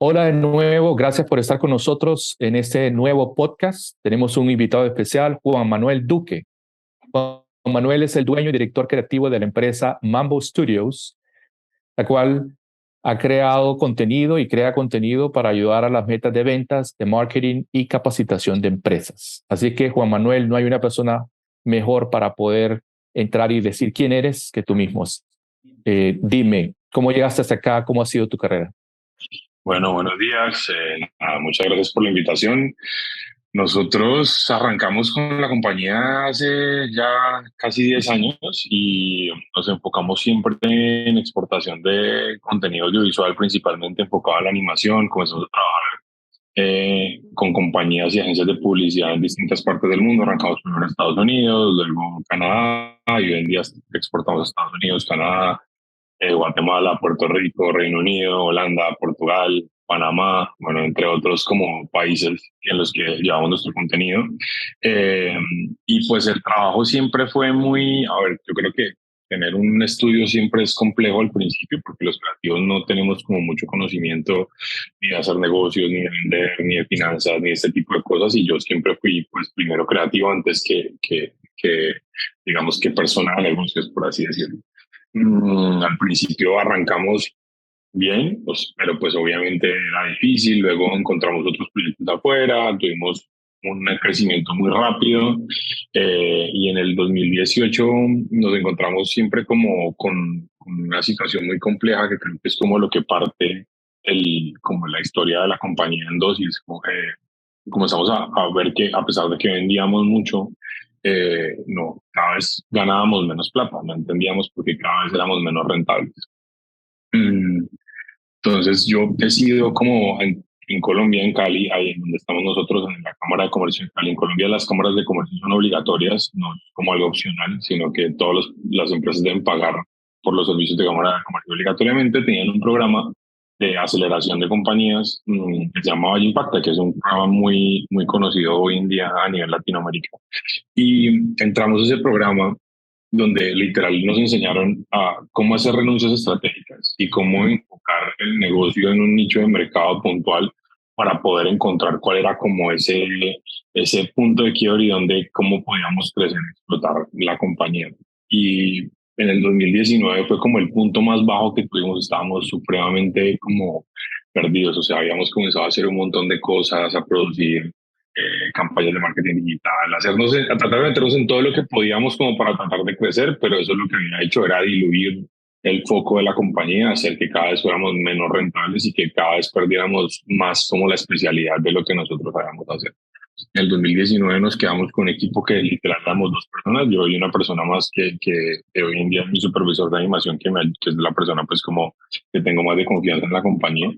Hola de nuevo, gracias por estar con nosotros en este nuevo podcast. Tenemos un invitado especial, Juan Manuel Duque. Juan Manuel es el dueño y director creativo de la empresa Mambo Studios, la cual ha creado contenido y crea contenido para ayudar a las metas de ventas, de marketing y capacitación de empresas. Así que, Juan Manuel, no hay una persona mejor para poder entrar y decir quién eres que tú mismo. Dime, ¿cómo llegaste hasta acá? ¿Cómo ha sido tu carrera? Bueno, buenos días. Muchas gracias por la invitación. Nosotros arrancamos con la compañía hace ya casi 10 años y nos enfocamos siempre en exportación de contenido audiovisual, principalmente enfocado a la animación. Comenzamos a trabajar con compañías y agencias de publicidad en distintas partes del mundo. Arrancamos primero en Estados Unidos, luego Canadá y hoy en día exportamos a Estados Unidos, Canadá, Guatemala, Puerto Rico, Reino Unido, Holanda, Portugal, Panamá, bueno, entre otros como países en los que llevamos nuestro contenido. Eh, y pues el trabajo siempre fue muy, a ver, yo creo que tener un estudio siempre es complejo al principio porque los creativos no tenemos como mucho conocimiento ni de hacer negocios, ni de vender, ni de finanzas, ni de este tipo de cosas. Y yo siempre fui pues primero creativo antes que digamos que persona de negocios, por así decirlo. Al principio arrancamos bien, pues, pero pues obviamente era difícil, luego encontramos otros proyectos afuera, tuvimos un crecimiento muy rápido y en el 2018 nos encontramos siempre como con una situación muy compleja que creo que es como lo que parte como la historia de la compañía en dos y es como que comenzamos a ver que a pesar de que vendíamos mucho, no, cada vez ganábamos menos plata, no entendíamos por qué cada vez éramos menos rentables. Mm, Entonces yo decido como en Colombia, en Cali, ahí en donde estamos nosotros, en la Cámara de Comercio de Cali. En Colombia las cámaras de comercio son obligatorias, no es como algo opcional, sino que todas las empresas deben pagar por los servicios de Cámara de Comercio obligatoriamente. Tenían un programa de aceleración de compañías que se llamaba Impacta, que es un programa muy conocido hoy en día a nivel Latinoamérica. Y entramos a ese programa donde literal nos enseñaron a cómo hacer renuncias estratégicas y cómo enfocar el negocio en un nicho de mercado puntual para poder encontrar cuál era como ese punto de quiebre y donde cómo podíamos crecer y explotar la compañía. Y en el 2019 fue como el punto más bajo que tuvimos, estábamos supremamente como perdidos, o sea, habíamos comenzado a hacer un montón de cosas, a producir campañas de marketing digital, a tratar de meternos en todo lo que podíamos como para tratar de crecer, pero eso lo que había hecho era diluir el foco de la compañía, hacer que cada vez fuéramos menos rentables y que cada vez perdiéramos más como la especialidad de lo que nosotros sabíamos hacer. En el 2019 nos quedamos con un equipo que literal éramos dos personas, yo y una persona más que hoy en día es mi supervisor de animación, que es la persona pues como que tengo más de confianza en la compañía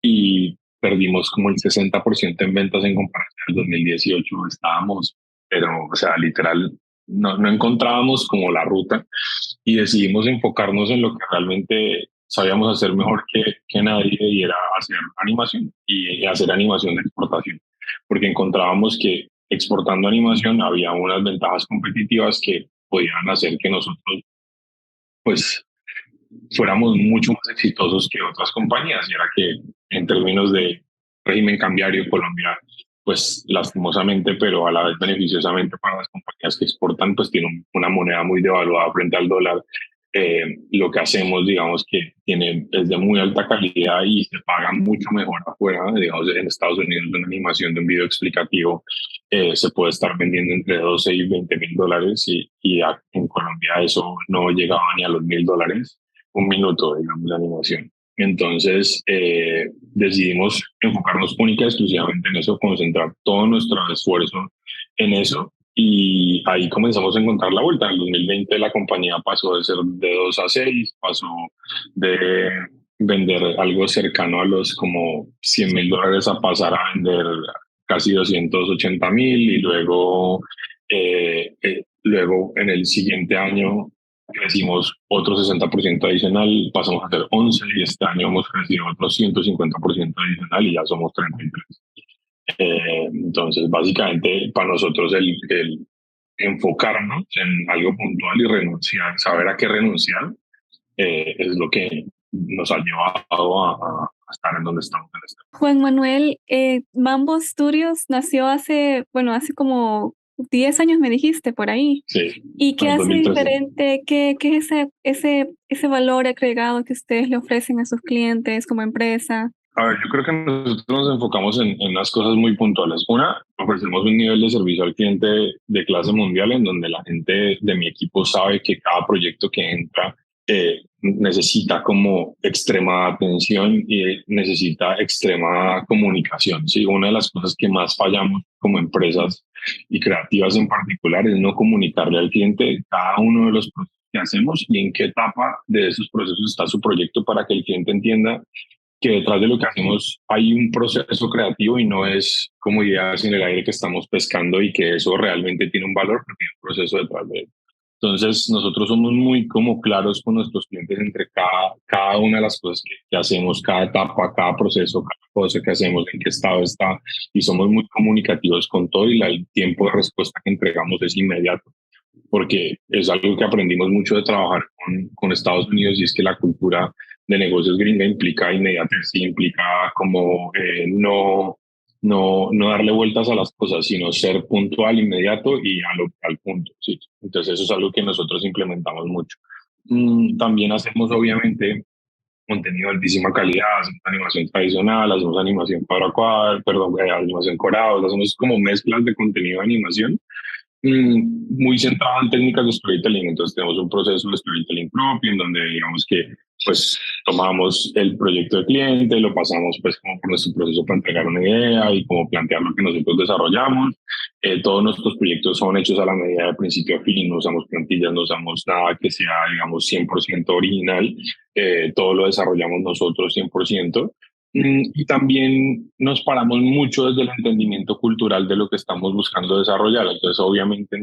y perdimos como el 60% en ventas en comparación al 2018. Estábamos, pero, o sea, literal, no encontrábamos como la ruta y decidimos enfocarnos en lo que realmente sabíamos hacer mejor que nadie y era hacer animación y hacer animación de exportación, porque encontrábamos que exportando animación había unas ventajas competitivas que podían hacer que nosotros, pues, fuéramos mucho más exitosos que otras compañías. Y era que en términos de régimen cambiario, Colombia, pues lastimosamente, pero a la vez beneficiosamente para las compañías que exportan, pues tiene una moneda muy devaluada frente al dólar. Lo que hacemos, digamos que es de muy alta calidad y se paga mucho mejor afuera. Digamos, en Estados Unidos, una animación de un video explicativo se puede estar vendiendo entre 12 y 20 mil dólares y en Colombia eso no llegaba ni a los $1.000 un minuto, digamos, de animación. Entonces decidimos enfocarnos única y exclusivamente en eso, concentrar todo nuestro esfuerzo en eso y ahí comenzamos a encontrar la vuelta. En el 2020 la compañía pasó de ser de 2 a 6, pasó de vender algo cercano a los como $100.000 a pasar a vender casi 280.000 y luego en el siguiente año crecimos otro 60% adicional, pasamos a ser 11 y este año hemos crecido otro 150% adicional y ya somos 33. Entonces, básicamente, para nosotros el enfocarnos en algo puntual y renunciar, saber a qué renunciar, es lo que nos ha llevado estar en donde estamos en este. Juan Manuel, Mambo Studios nació hace como 10 años, me dijiste, por ahí. Sí. ¿Y qué en hace 2013. diferente? ¿Qué es ese valor agregado que ustedes le ofrecen a sus clientes como empresa? A ver, yo creo que nosotros nos enfocamos en unas cosas muy puntuales. Una, ofrecemos un nivel de servicio al cliente de clase mundial en donde la gente de mi equipo sabe que cada proyecto que entra necesita como extrema atención y necesita extrema comunicación. Sí, una de las cosas que más fallamos como empresas y creativas en particular es no comunicarle al cliente cada uno de los procesos que hacemos y en qué etapa de esos procesos está su proyecto para que el cliente entienda que detrás de lo que hacemos hay un proceso creativo y no es como ideas en el aire que estamos pescando y que eso realmente tiene un valor porque hay un proceso detrás de él. Entonces, nosotros somos muy como claros con nuestros clientes entre cada una de las cosas que hacemos, cada etapa, cada proceso, cada cosa que hacemos, en qué estado está, y somos muy comunicativos con todo y el tiempo de respuesta que entregamos es inmediato, porque es algo que aprendimos mucho de trabajar con Estados Unidos y es que la cultura de negocios gringa implica inmediatez, implica como no darle vueltas a las cosas, sino ser puntual, inmediato y al punto. ¿Sí? Entonces eso es algo que nosotros implementamos mucho. También hacemos obviamente contenido de altísima calidad, hacemos animación tradicional, hacemos animación cuadro, perdón, animación corado, hacemos como mezclas de contenido de animación muy centrado en técnicas de storytelling. Entonces tenemos un proceso de storytelling propio en donde digamos que pues tomamos el proyecto del cliente, lo pasamos pues como por nuestro proceso para entregar una idea y como plantear lo que nosotros desarrollamos. Todos nuestros proyectos son hechos a la medida de principio a fin, no usamos plantillas, no usamos nada que sea digamos 100% original, todo lo desarrollamos nosotros 100%. Y también nos paramos mucho desde el entendimiento cultural de lo que estamos buscando desarrollar. Entonces, obviamente,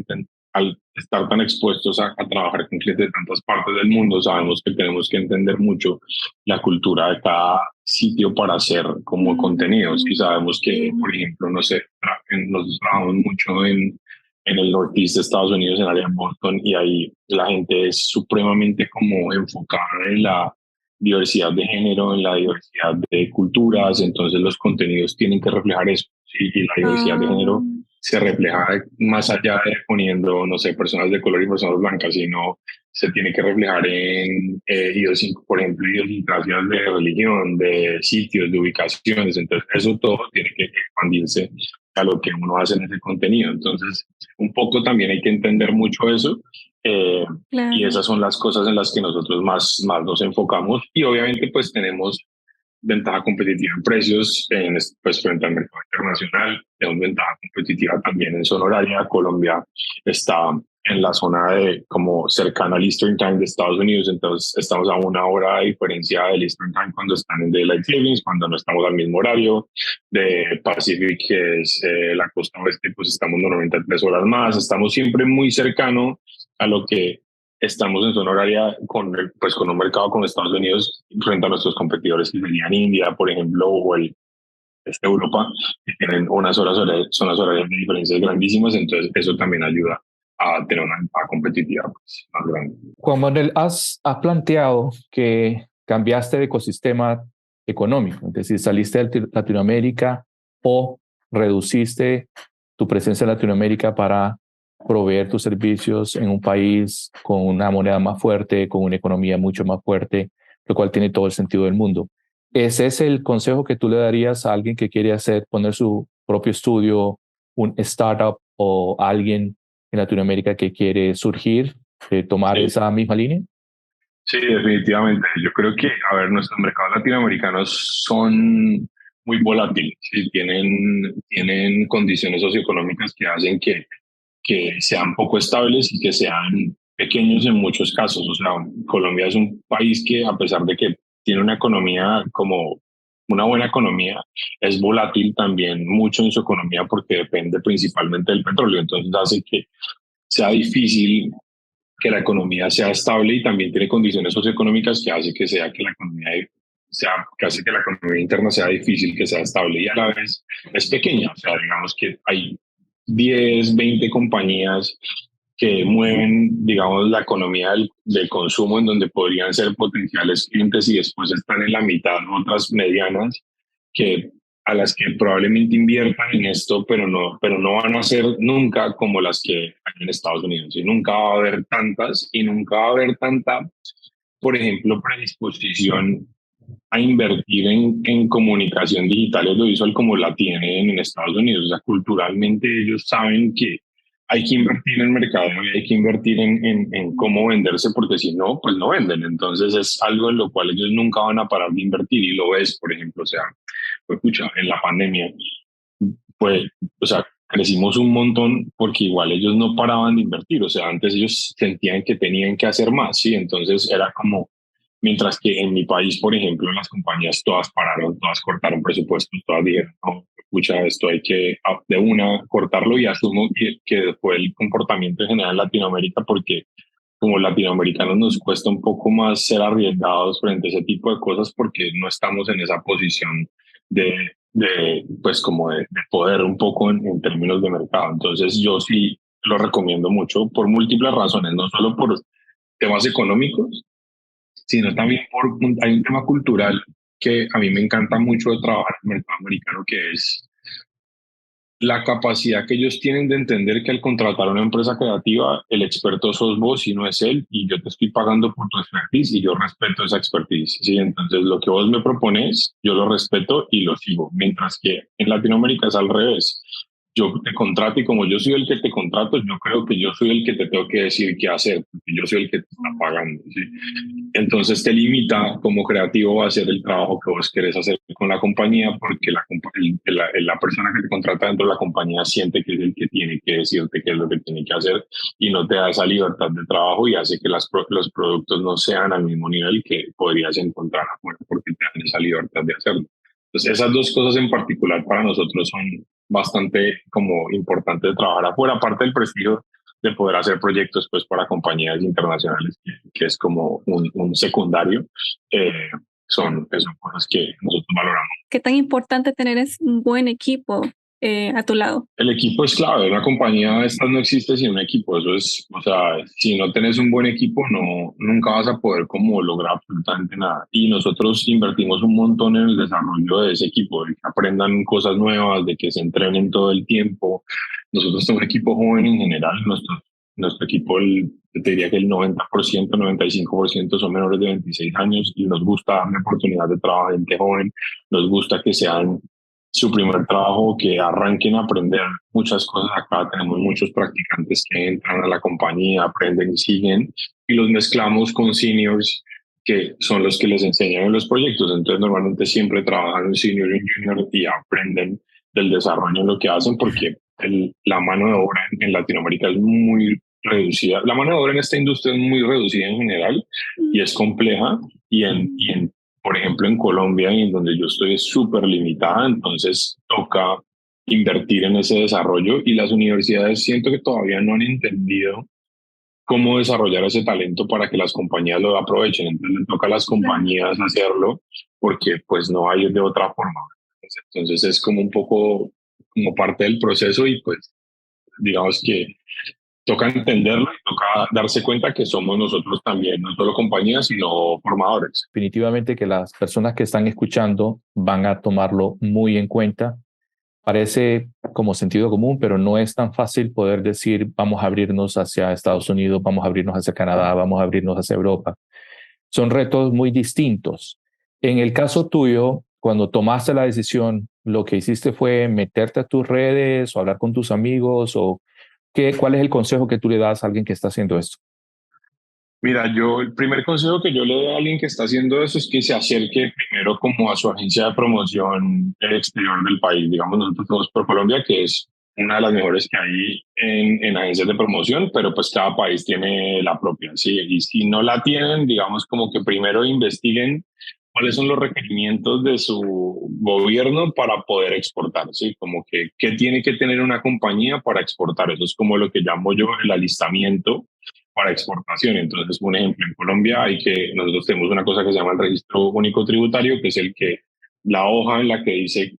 al estar tan expuestos a trabajar con clientes de tantas partes del mundo, sabemos que tenemos que entender mucho la cultura de cada sitio para hacer como contenidos. Y sabemos que, por ejemplo, no sé, nosotros trabajamos mucho en el noreste de Estados Unidos, en el área de Boston, y ahí la gente es supremamente como enfocada en la diversidad de género, en la diversidad de culturas, entonces los contenidos tienen que reflejar eso, ¿sí? Y la diversidad de género se refleja más allá de poniendo, no sé, personas de color y personas blancas, sino se tiene que reflejar en, por ejemplo, idiosincrasias de religión, de sitios, de ubicaciones, entonces eso todo tiene que expandirse a lo que uno hace en ese contenido. Entonces, un poco también hay que entender mucho eso. Claro. Y esas son las cosas en las que nosotros más nos enfocamos y obviamente pues tenemos ventaja competitiva en precios pues frente al mercado internacional, tenemos ventaja competitiva también en zona horaria. Colombia está en la zona de como cercana al Eastern Time de Estados Unidos, entonces estamos a 1 hora de diferencia del Eastern Time cuando están en Daylight Savings, cuando no estamos al mismo horario. De Pacific, que es la costa oeste, pues estamos 93 horas más, estamos siempre muy cercano a lo que estamos en zona horaria con un mercado con Estados Unidos frente a nuestros competidores que serían India, por ejemplo, o Europa, que tienen zonas horarias de diferencias grandísimas, entonces eso también ayuda a tener una ventaja competitiva pues, más grande. Juan Manuel, has planteado que cambiaste de ecosistema económico, es decir, saliste de Latinoamérica o reduciste tu presencia en Latinoamérica para proveer tus servicios en un país con una moneda más fuerte, con una economía mucho más fuerte, lo cual tiene todo el sentido del mundo. ¿Ese es el consejo que tú le darías a alguien que quiere poner su propio estudio, un startup o alguien en Latinoamérica que quiere surgir, tomar esa misma línea? Sí, definitivamente. Yo creo que, a ver, nuestros mercados latinoamericanos son muy volátiles, ¿sí? Tienen condiciones socioeconómicas que hacen que sean poco estables y que sean pequeños en muchos casos. O sea, Colombia es un país que, a pesar de que tiene una economía como una buena economía, es volátil también mucho en su economía porque depende principalmente del petróleo. Entonces hace que sea difícil que la economía sea estable y también tiene condiciones socioeconómicas que hace que hace que la economía interna sea difícil, que sea estable y a la vez es pequeña. O sea, digamos que hay 10, 20 compañías que mueven, digamos, la economía del consumo, en donde podrían ser potenciales clientes y después están en la mitad otras medianas que a las que probablemente inviertan en esto, pero no van a ser nunca como las que hay en Estados Unidos. Y nunca va a haber tantas y nunca va a haber tanta, por ejemplo, predisposición a invertir en comunicación digital y audiovisual como la tienen en Estados Unidos. O sea, culturalmente ellos saben que hay que invertir en mercado y hay que invertir en cómo venderse, porque si no, pues no venden. Entonces es algo en lo cual ellos nunca van a parar de invertir y lo ves, por ejemplo, o sea, pues, escucha, en la pandemia, pues, o sea, crecimos un montón porque igual ellos no paraban de invertir, o sea, antes ellos sentían que tenían que hacer más, ¿sí? Entonces era como, mientras que en mi país, por ejemplo, las compañías todas pararon, todas cortaron presupuestos, todas dijeron, no, escucha, esto hay que de una cortarlo y asumo que fue el comportamiento en general en Latinoamérica porque como latinoamericanos nos cuesta un poco más ser arriesgados frente a ese tipo de cosas porque no estamos en esa posición pues como de poder un poco en términos de mercado. Entonces yo sí lo recomiendo mucho por múltiples razones, no solo por temas económicos, sino también hay un tema cultural que a mí me encanta mucho de trabajar en el mercado americano, que es la capacidad que ellos tienen de entender que al contratar a una empresa creativa, el experto sos vos y no es él, y yo te estoy pagando por tu expertise y yo respeto esa expertise. ¿Sí? Entonces, lo que vos me propones, yo lo respeto y lo sigo, mientras que en Latinoamérica es al revés. Yo te contrato y como yo soy el que te contrato, yo creo que yo soy el que te tengo que decir qué hacer, porque yo soy el que te está pagando. ¿Sí? Entonces te limita como creativo a hacer el trabajo que vos querés hacer con la compañía porque la persona que te contrata dentro de la compañía siente que es el que tiene que decirte qué es lo que tiene que hacer y no te da esa libertad de trabajo y hace que los productos no sean al mismo nivel que podrías encontrar afuera porque te dan esa libertad de hacerlo. Entonces esas dos cosas en particular para nosotros son bastante como importantes de trabajar afuera, aparte del prestigio de poder hacer proyectos pues para compañías internacionales, que es como un secundario, eh, son cosas que nosotros valoramos. ¿Qué tan importante tener es un buen equipo a tu lado? El equipo es clave, una compañía de estas no existe sin un equipo, eso es, o sea, si no tenés un buen equipo, no, nunca vas a poder como lograr absolutamente nada. Y nosotros invertimos un montón en el desarrollo de ese equipo, de que aprendan cosas nuevas, de que se entrenen todo el tiempo. Nosotros somos un equipo joven en general, nuestro equipo, te diría que el 90%, 95% son menores de 26 años y nos gusta darle oportunidad de trabajo a gente joven, nos gusta que sean su primer trabajo, que arranquen a aprender muchas cosas acá. Tenemos muchos practicantes que entran a la compañía, aprenden y siguen, y los mezclamos con seniors que son los que les enseñan en los proyectos. Entonces, normalmente siempre trabajan en senior y junior y aprenden del desarrollo en lo que hacen porque la mano de obra en Latinoamérica es muy reducida. La mano de obra en esta industria es muy reducida en general y es compleja y en por ejemplo, en Colombia, y en donde yo estoy, es súper limitada, entonces toca invertir en ese desarrollo y las universidades siento que todavía no han entendido cómo desarrollar ese talento para que las compañías lo aprovechen. Entonces le toca a las compañías hacerlo porque pues no hay de otra forma. Entonces es como un poco como parte del proceso y pues digamos que toca entenderlo y toca darse cuenta que somos nosotros también, no solo compañías, sino formadores. Definitivamente que las personas que están escuchando van a tomarlo muy en cuenta. Parece como sentido común, pero no es tan fácil poder decir vamos a abrirnos hacia Estados Unidos, vamos a abrirnos hacia Canadá, vamos a abrirnos hacia Europa. Son retos muy distintos. En el caso tuyo, cuando tomaste la decisión, lo que hiciste fue meterte a tus redes o hablar con tus amigos o ¿cuál es el consejo que tú le das a alguien que está haciendo esto? Mira, el primer consejo que yo le doy a alguien que está haciendo eso es que se acerque primero como a su agencia de promoción exterior del país. Digamos, nosotros somos por Colombia, que es una de las mejores que hay en agencias de promoción, pero pues cada país tiene la propia, ¿sí? Y si no la tienen, digamos como que primero investiguen cuáles son los requerimientos de su gobierno para poder exportar, ¿sí? Como que qué tiene que tener una compañía para exportar. Eso es como lo que llamo yo el alistamiento para exportación. Entonces, un ejemplo, en Colombia nosotros tenemos una cosa que se llama el registro único tributario, que es la hoja en la que dice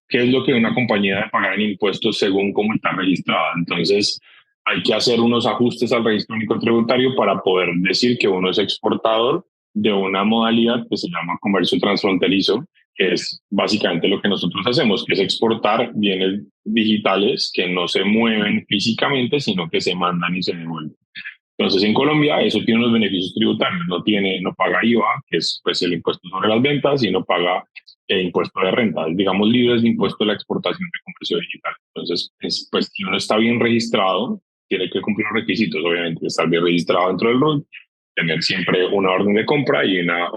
qué es lo que una compañía debe pagar en impuestos según cómo está registrada. Entonces, hay que hacer unos ajustes al registro único tributario para poder decir que uno es exportador de una modalidad que se llama comercio transfronterizo, que es básicamente lo que nosotros hacemos, que es exportar bienes digitales que no se mueven físicamente, sino que se mandan y se devuelven. Entonces, en Colombia eso tiene unos beneficios tributarios, no paga IVA, que es pues el impuesto sobre las ventas, y no paga impuesto de renta, es, digamos, libres de impuesto de la exportación de comercio digital. Entonces, pues si uno está bien registrado, tiene que cumplir los requisitos, obviamente, estar bien registrado dentro del RUT, tener siempre una orden de compra y una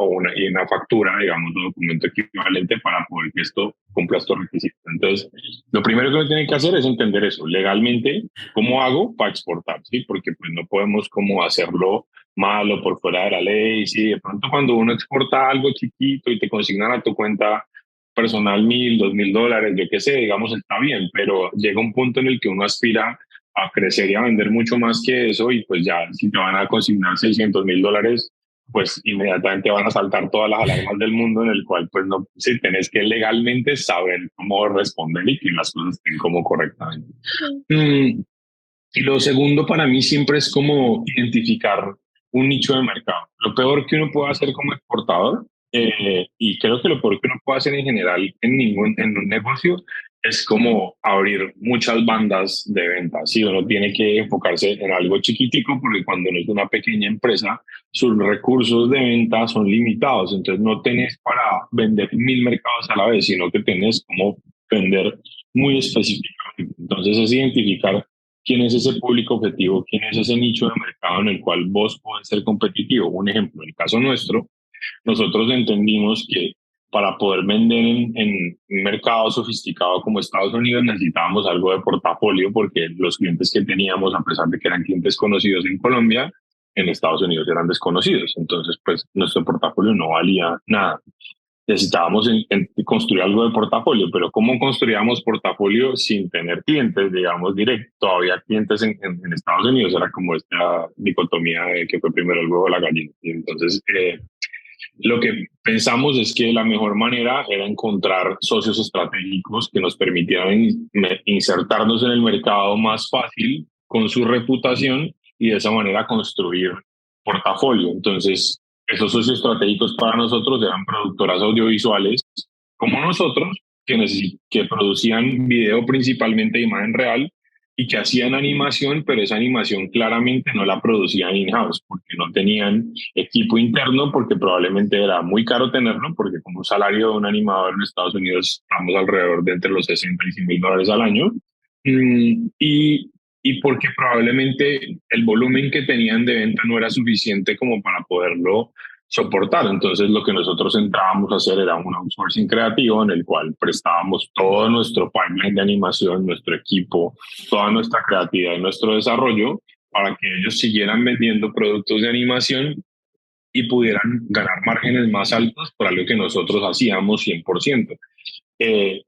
factura, digamos, un documento equivalente para poder que esto cumpla estos requisitos. Entonces, lo primero que uno tiene que hacer es entender eso legalmente. ¿Cómo hago para exportar? ¿Sí? Porque pues no podemos como hacerlo mal o por fuera de la ley. Sí, de pronto cuando uno exporta algo chiquito y te consignan a tu cuenta personal $1,000, $2,000, yo qué sé, digamos, está bien, pero llega un punto en el que uno aspira a crecer y a vender mucho más que eso, y pues ya si te van a consignar $600,000, pues inmediatamente van a saltar todas las alarmas del mundo, en el cual pues no, si tenés que legalmente saber cómo responder y que las cosas estén como correctamente. Y lo segundo para mí siempre es como identificar un nicho de mercado. Lo peor que uno puede hacer como exportador, y creo que lo peor que uno puede hacer en general en un negocio, es como abrir muchas bandas de ventas. Sí, uno tiene que enfocarse en algo chiquitico, porque cuando uno es una pequeña empresa, sus recursos de venta son limitados. Entonces no tenés para vender 1,000 mercados a la vez, sino que tenés como vender muy específicamente. Entonces es identificar quién es ese público objetivo, quién es ese nicho de mercado en el cual vos podés ser competitivo. Un ejemplo, en el caso nuestro, nosotros entendimos que para poder vender en un mercado sofisticado como Estados Unidos necesitábamos algo de portafolio, porque los clientes que teníamos, a pesar de que eran clientes conocidos en Colombia, en Estados Unidos eran desconocidos. Entonces, pues nuestro portafolio no valía nada. Necesitábamos construir algo de portafolio, pero ¿cómo construíamos portafolio sin tener clientes, digamos, directos? Todavía clientes en Estados Unidos, era como esta dicotomía de que fue primero el huevo o la gallina. Y entonces, lo que pensamos es que la mejor manera era encontrar socios estratégicos que nos permitieran insertarnos en el mercado más fácil con su reputación, y de esa manera construir portafolio. Entonces, esos socios estratégicos para nosotros eran productoras audiovisuales como nosotros, que producían video principalmente de imagen real, y que hacían animación, pero esa animación claramente no la producían in-house, porque no tenían equipo interno, porque probablemente era muy caro tenerlo, porque como un salario de un animador en Estados Unidos estamos alrededor de entre los 60 y $100,000 al año. Y porque probablemente el volumen que tenían de venta no era suficiente como para poderlo soportar. Entonces lo que nosotros entrábamos a hacer era un outsourcing creativo, en el cual prestábamos todo nuestro pipeline de animación, nuestro equipo, toda nuestra creatividad y nuestro desarrollo, para que ellos siguieran vendiendo productos de animación y pudieran ganar márgenes más altos por algo que nosotros hacíamos 100%.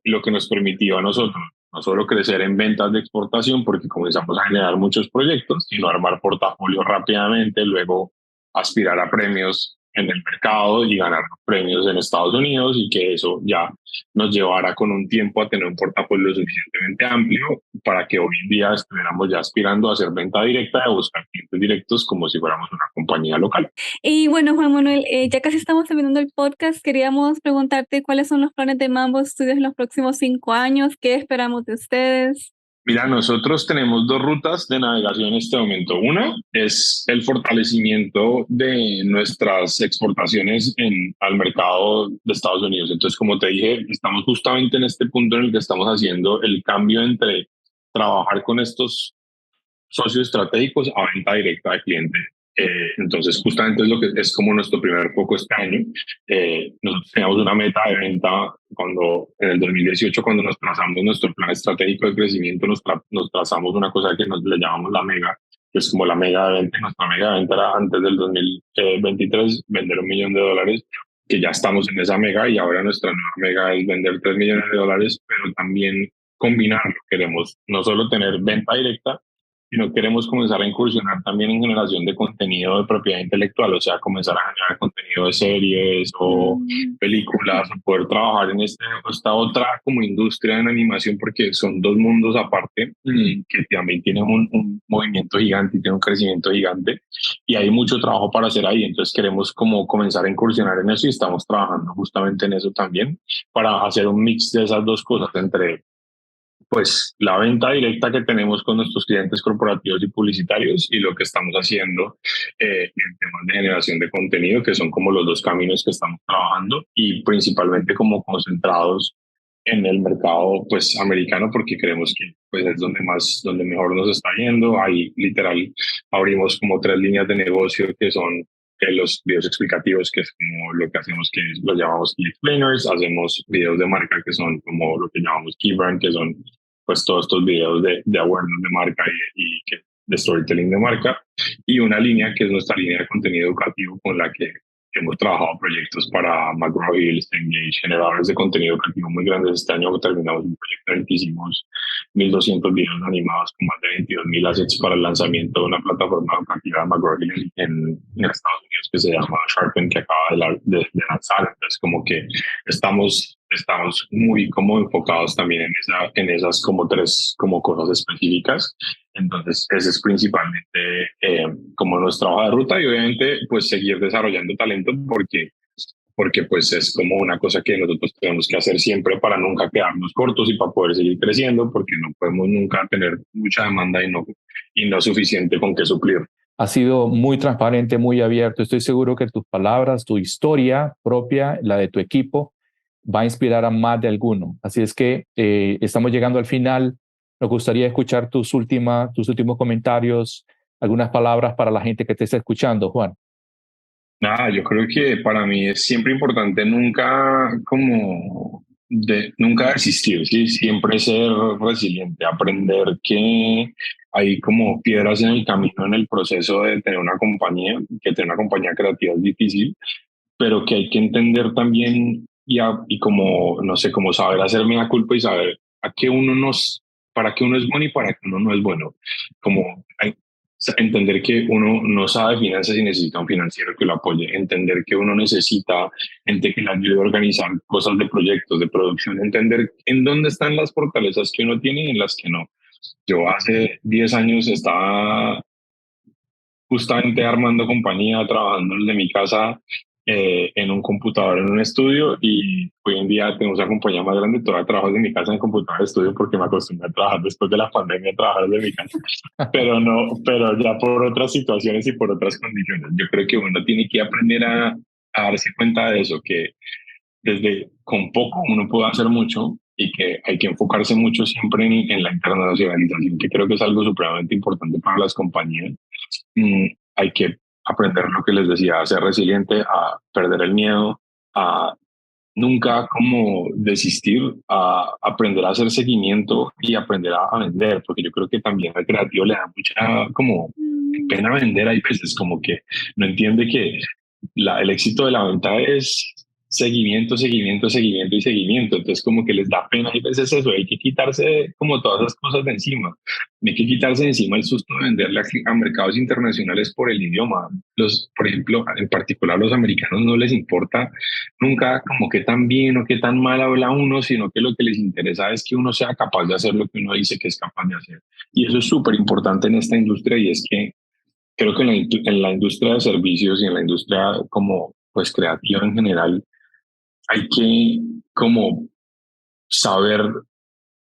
Lo que nos permitió a nosotros no solo crecer en ventas de exportación, porque comenzamos a generar muchos proyectos, sino armar portafolio rápidamente, luego aspirar a premios en el mercado y ganar premios en Estados Unidos, y que eso ya nos llevara con un tiempo a tener un portafolio suficientemente amplio para que hoy en día estuviéramos ya aspirando a hacer venta directa y a buscar clientes directos como si fuéramos una compañía local. Y bueno, Juan Manuel, ya casi estamos terminando el podcast. Queríamos preguntarte cuáles son los planes de Mambo Studios en los próximos 5 años, qué esperamos de ustedes. Mira, nosotros tenemos dos rutas de navegación en este momento. Una es el fortalecimiento de nuestras exportaciones al mercado de Estados Unidos. Entonces, como te dije, estamos justamente en este punto en el que estamos haciendo el cambio entre trabajar con estos socios estratégicos a venta directa de cliente. Entonces, justamente es lo que es como nuestro primer foco este año. Nosotros teníamos una meta de venta en el 2018, cuando nos trazamos nuestro plan estratégico de crecimiento, nos trazamos una cosa que le llamamos la mega, que es como la mega de venta. Nuestra mega de venta era antes del 2023 vender $1,000,000, que ya estamos en esa mega, y ahora nuestra nueva mega es vender $3,000,000, pero también combinarlo. Queremos no solo tener venta directa, sino queremos comenzar a incursionar también en generación de contenido de propiedad intelectual, o sea, comenzar a generar contenido de series o películas, o poder trabajar en esta otra como industria en animación, porque son dos mundos aparte que también tienen un movimiento gigante y tienen un crecimiento gigante, y hay mucho trabajo para hacer ahí. Entonces queremos como comenzar a incursionar en eso y estamos trabajando justamente en eso también, para hacer un mix de esas dos cosas, entre pues la venta directa que tenemos con nuestros clientes corporativos y publicitarios, y lo que estamos haciendo en temas de generación de contenido, que son como los dos caminos que estamos trabajando, y principalmente como concentrados en el mercado pues americano, porque creemos que pues es donde mejor nos está yendo. Ahí literal abrimos como 3 líneas de negocio, que son los videos explicativos, que es como lo que hacemos, que lo llamamos key explainers. Hacemos videos de marca, que son como lo que llamamos key brand, que son pues todos estos videos de awareness de marca de storytelling de marca, y una línea que es nuestra línea de contenido educativo, con la que hemos trabajado proyectos para McGraw-Hill, Cengage, generadores de contenido educativo muy grandes. Este año terminamos un proyecto en el que hicimos 1,200 videos animados con más de 22,000 assets para el lanzamiento de una plataforma educativa de McGraw-Hill en Estados Unidos, que se llama Sharpen, que acaba de lanzar. Entonces como que estamos muy como enfocados también en esas como 3 como cosas específicas. Entonces ese es principalmente como nuestra hoja de ruta, y obviamente pues seguir desarrollando talento, porque pues es como una cosa que nosotros tenemos que hacer siempre para nunca quedarnos cortos y para poder seguir creciendo, porque no podemos nunca tener mucha demanda y no suficiente con qué suplir. Ha sido muy transparente, muy abierto. Estoy seguro que tus palabras, tu historia propia, la de tu equipo, va a inspirar a más de alguno. Así es que estamos llegando al final. Nos gustaría escuchar tus últimos comentarios, algunas palabras para la gente que te está escuchando, Juan. Nada, yo creo que para mí es siempre importante nunca nunca desistir, ¿sí? Siempre ser resiliente, aprender que hay como piedras en el camino, en el proceso de tener una compañía, que tener una compañía creativa es difícil, pero que hay que entender también y como, no sé, como saber hacerme la culpa y saber para qué uno es bueno y para qué uno no es bueno. Como entender que uno no sabe finanzas y necesita un financiero que lo apoye, entender que uno necesita gente que le ayude a organizar cosas de proyectos, de producción, entender en dónde están las fortalezas que uno tiene y en las que no. Yo hace 10 años estaba justamente armando compañía, trabajando desde mi casa en un computador, en un estudio, y hoy en día tengo una compañía más grande. Todavía trabajo desde mi casa en computador de estudio, porque me acostumbré a trabajar después de la pandemia, a trabajar desde mi casa, pero ya por otras situaciones y por otras condiciones. Yo creo que uno tiene que aprender a darse cuenta de eso, que desde con poco uno puede hacer mucho, y que hay que enfocarse mucho siempre en la internacionalización, que creo que es algo supremamente importante para las compañías. Hay que aprender lo que les decía, a ser resiliente, a perder el miedo, a nunca como desistir, a aprender a hacer seguimiento y aprender a vender, porque yo creo que también al creativo le da mucha como pena vender. Hay veces como que no entiende que el éxito de la venta es seguimiento, seguimiento, seguimiento y seguimiento. Entonces como que les da pena y veces eso. Hay que quitarse como todas esas cosas de encima. Hay que quitarse de encima el susto de venderle a mercados internacionales por el idioma. Por ejemplo, en particular los americanos no les importa nunca como qué tan bien o qué tan mal habla uno, sino que lo que les interesa es que uno sea capaz de hacer lo que uno dice que es capaz de hacer. Y eso es súper importante en esta industria, y es que creo que en la industria de servicios y en la industria como pues creativa en general, hay que como saber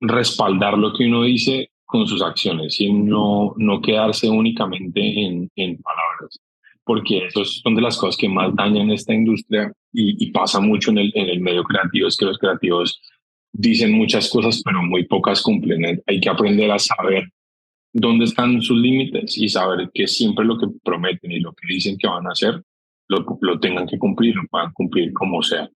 respaldar lo que uno dice con sus acciones, y no quedarse únicamente en palabras, porque esos son de las cosas que más dañan esta industria, y pasa mucho en el medio creativo. Es que los creativos dicen muchas cosas, pero muy pocas cumplen. Hay que aprender a saber dónde están sus límites y saber que siempre lo que prometen y lo que dicen que van a hacer lo tengan que cumplir, lo puedan cumplir como sea.